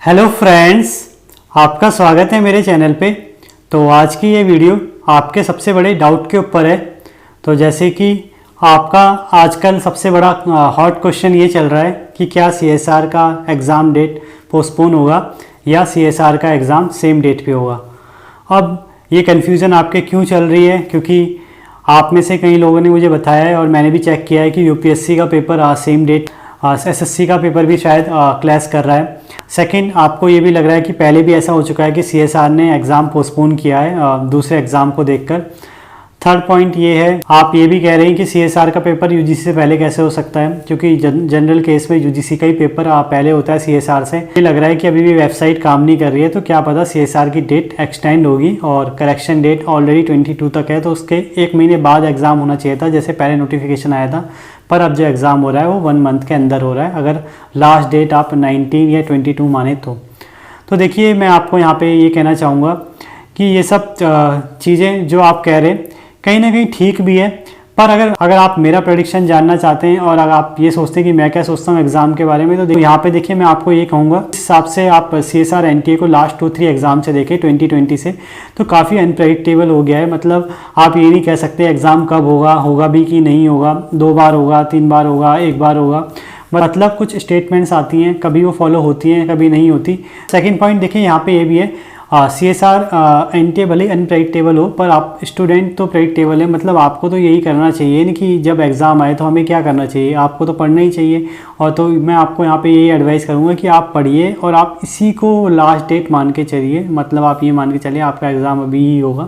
Hello friends, आपका स्वागत है मेरे चैनल पे। तो आज की ये वीडियो आपके सबसे बड़े डाउट के ऊपर है। तो जैसे कि आपका आजकल सबसे बड़ा हॉट क्वेश्चन ये चल रहा है कि क्या सीएसआर का एग्ज़ाम डेट पोस्टपोन होगा या सीएसआर का एग्ज़ाम सेम डेट पे होगा। अब ये कन्फ्यूज़न आपके क्यों चल रही है, क्योंकि आप में से कई लोगों ने मुझे बताया है और मैंने भी चेक किया है कि यूपीएससी का पेपर सेम डेट, एसएससी का पेपर भी शायद क्लैश कर रहा है। सेकंड, आपको ये भी लग रहा है कि पहले भी ऐसा हो चुका है कि सीएसआर ने एग्ज़ाम पोस्टपोन किया है दूसरे एग्ज़ाम को देखकर। थर्ड पॉइंट ये है, आप ये भी कह रहे हैं कि सीएसआर का पेपर यूजीसी से पहले कैसे हो सकता है, क्योंकि जनरल केस में यूजीसी का ही पेपर पहले होता है सीएसआर से। ये लग रहा है कि अभी भी वेबसाइट काम नहीं कर रही है, तो क्या पता सीएसआर की डेट एक्सटेंड होगी और करेक्शन डेट ऑलरेडी 22 तक है, तो उसके 1 महीने बाद एग्ज़ाम होना चाहिए था जैसे पहले नोटिफिकेशन आया था। पर अब जो एग्ज़ाम हो रहा है वो 1 मंथ के अंदर हो रहा है, अगर लास्ट डेट आप 19 या 22 माने तो देखिए, मैं आपको यहाँ पे ये कहना चाहूँगा कि ये सब चीज़ें जो आप कह रहे हैं कहीं ना कहीं ठीक भी है। पर अगर आप मेरा प्रेडिक्शन जानना चाहते हैं और अगर आप ये सोचते हैं कि मैं क्या सोचता हूँ एग्ज़ाम के बारे में, तो यहाँ पे देखिए, मैं आपको ये कहूँगा, इस हिसाब से आप सीएसआर एनटीए को लास्ट 2-3 एग्ज़ाम से देखें 2020 से, तो काफ़ी अनप्रेडिक्टेबल हो गया है। मतलब आप ये नहीं कह सकते एग्ज़ाम कब होगा भी कि नहीं होगा, 2 बार होगा, 3 बार होगा, 1 बार होगा। मतलब कुछ स्टेटमेंट्स आती हैं, कभी वो फॉलो होती हैं, कभी नहीं होती। सेकेंड पॉइंट देखिए, यहाँ पे ये भी है, सीएसआर एनटीए भले अनप्रेडिक्टेबल हो पर आप स्टूडेंट तो प्रेडिक्टेबल है। मतलब आपको तो यही करना चाहिए ना कि जब एग्ज़ाम आए तो हमें क्या करना चाहिए, आपको तो पढ़ना ही चाहिए। और तो मैं आपको यहाँ पे यही एडवाइस करूँगा कि आप पढ़िए और आप इसी को लास्ट डेट मान के चलिए। मतलब आप ये मान के चलिए आपका एग्ज़ाम अभी ही होगा,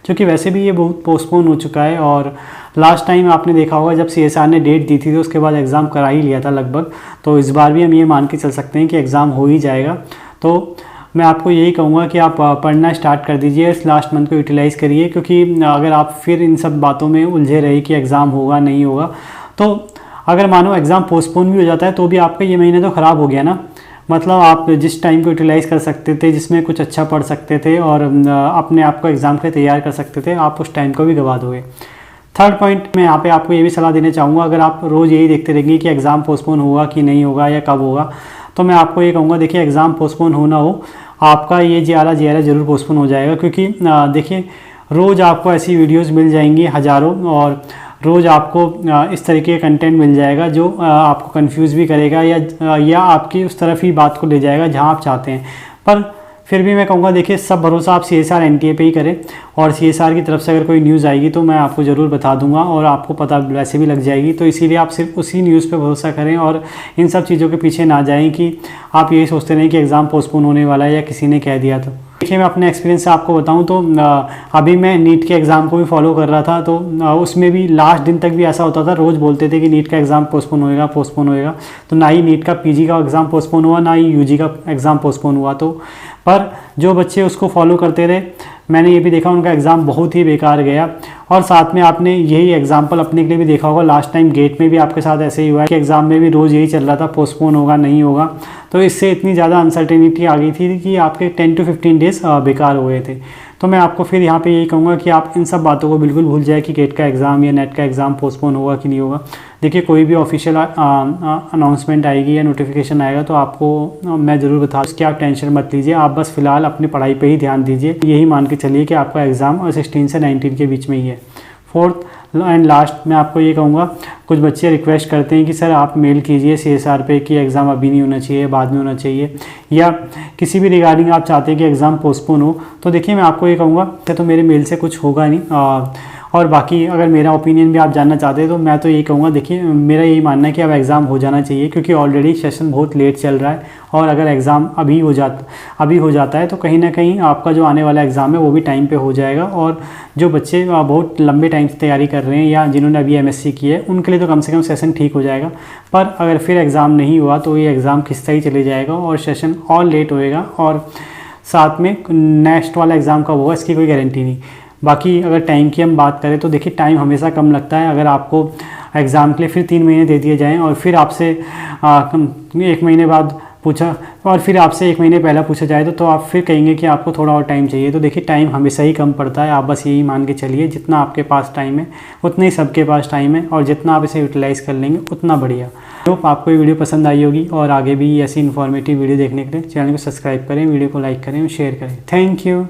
क्योंकि वैसे भी ये बहुत पोस्टपोन हो चुका है। और लास्ट टाइम आपने देखा होगा जब सीएसआर ने डेट दी थी तो उसके बाद एग्ज़ाम करा ही लिया था लगभग। तो इस बार भी हम ये मान के चल सकते हैं कि एग्ज़ाम हो ही जाएगा। तो मैं आपको यही कहूँगा कि आप पढ़ना स्टार्ट कर दीजिए, इस लास्ट मंथ को यूटिलाइज़ करिए, क्योंकि अगर आप फिर इन सब बातों में उलझे रहे कि एग्ज़ाम होगा नहीं होगा, तो अगर मानो एग्ज़ाम पोस्टपोन भी हो जाता है तो भी आपका ये महीने तो ख़राब हो गया ना। मतलब आप जिस टाइम को यूटिलाइज़ कर सकते थे, जिसमें कुछ अच्छा पढ़ सकते थे और अपने आप को एग्ज़ाम के लिए तैयार कर सकते थे, आप उस टाइम को भी गवा दोगे। थर्ड पॉइंट, मैं यहाँ पे आपको ये भी सलाह देना चाहूँगा, अगर आप रोज़ यही देखते रहेंगे कि एग्ज़ाम पोस्टपोन होगा कि नहीं होगा या कब होगा, तो मैं आपको ये कहूँगा, देखिए एग्ज़ाम पोस्टपोन होना हो, आपका ये जे ज़रूर पोस्टपोन हो जाएगा। क्योंकि देखिए, रोज़ आपको ऐसी वीडियोस मिल जाएंगी हज़ारों, और रोज़ आपको इस तरीके का कंटेंट मिल जाएगा जो आपको कंफ्यूज भी करेगा या आपकी उस तरफ ही बात को ले जाएगा जहां आप चाहते हैं। पर फिर भी मैं कहूँगा, देखिए सब भरोसा आप सीएसआर एनटीए पे ही करें, और सीएसआर की तरफ से अगर कोई न्यूज़ आएगी तो मैं आपको ज़रूर बता दूंगा और आपको पता वैसे भी लग जाएगी। तो इसीलिए आप सिर्फ उसी न्यूज़ पे भरोसा करें और इन सब चीज़ों के पीछे ना जाएं कि आप यही सोचते रहें कि एग्ज़ाम पोस्टपोन होने वाला है या किसी ने कह दिया। तो देखिए, मैं अपने एक्सपीरियंस से आपको बताऊं तो अभी मैं नीट के एग्ज़ाम को भी फॉलो कर रहा था, तो उसमें भी लास्ट दिन तक भी ऐसा होता था, रोज़ बोलते थे कि नीट का एग्ज़ाम पोस्टपोन होएगा। तो ना ही नीट का पीजी का एग्ज़ाम पोस्टपोन हुआ, ना ही यूजी का एग्ज़ाम पोस्टपोन हुआ। तो पर जो बच्चे उसको फॉलो करते रहे, मैंने ये भी देखा उनका एग्ज़ाम बहुत ही बेकार गया। और साथ में आपने यही एग्जाम्पल अपने के लिए भी देखा होगा, लास्ट टाइम गेट में भी आपके साथ ऐसे ही हुआ है कि एग्ज़ाम में भी रोज़ यही चल रहा था, पोस्टपोन होगा नहीं होगा। तो इससे इतनी ज़्यादा अनसर्टेनिटी आ गई थी कि आपके 10 to 15 डेज़ बेकार हो गए थे। तो मैं आपको फिर यहाँ पे यही कहूँगा कि आप इन सब बातों को बिल्कुल भूल जाए कि गेट का एग्ज़ाम या नेट का एग्ज़ाम पोस्टपोन होगा कि नहीं होगा। देखिए, कोई भी ऑफिशियल अनाउंसमेंट आएगी या नोटिफिकेशन आएगा तो आपको मैं ज़रूर बता दूँ कि आप टेंशन मत लीजिए, आप बस फिलहाल अपनी पढ़ाई पे ही ध्यान दीजिए। यही मान के चलिए कि आपका एग्ज़ाम 16 से 19 के बीच में ही है। फोर्थ एंड लास्ट, मैं आपको ये कहूँगा, कुछ बच्चे रिक्वेस्ट करते हैं कि सर आप मेल कीजिए सीएसआर पे कि एग्ज़ाम अभी नहीं होना चाहिए, बाद में होना चाहिए, या किसी भी रिगार्डिंग आप चाहते हैं कि एग्ज़ाम पोस्टपोन हो। तो देखिए, मैं आपको ये कहूँगा, तो मेरे मेल से कुछ होगा नहीं। और बाकी अगर मेरा ओपिनियन भी आप जानना चाहते हैं तो मैं तो यही कहूँगा, देखिए मेरा यही मानना है कि अब एग्ज़ाम हो जाना चाहिए, क्योंकि ऑलरेडी सेशन बहुत लेट चल रहा है। और अगर एग्ज़ाम अभी हो जाता है तो कहीं ना कहीं आपका जो आने वाला एग्ज़ाम है वो भी टाइम पे हो जाएगा। और जो बच्चे बहुत लंबे टाइम से तैयारी कर रहे हैं या जिन्होंने अभी एमएससी की है, उनके लिए तो कम से कम सेशन ठीक हो जाएगा। पर अगर फिर एग्ज़ाम नहीं हुआ तो ये एग्ज़ाम खिंचता ही चले जाएगा और सेशन और लेट होएगा, और साथ में नेक्स्ट वाला एग्ज़ाम कब होगा इसकी कोई गारंटी नहीं। बाकी अगर टाइम की हम बात करें तो देखिए, टाइम हमेशा कम लगता है। अगर आपको एग्ज़ाम के लिए फिर 3 महीने दे दिए जाएँ और फिर आपसे 1 महीने बाद पूछा और फिर आपसे 1 महीने पहले पूछा जाए तो आप फिर कहेंगे कि आपको थोड़ा और टाइम चाहिए। तो देखिए टाइम हमेशा ही कम पड़ता है, आप बस यही मान के चलिए जितना आपके पास टाइम है उतना ही सबके पास टाइम है, और जितना आप इसे यूटिलाइज़ कर लेंगे उतना बढ़िया। तो आपको ये वीडियो पसंद आई होगी, और आगे भी ऐसी इन्फॉर्मेटिव वीडियो देखने के लिए चैनल को सब्सक्राइब करें, वीडियो को लाइक करें और शेयर करें। Thank you.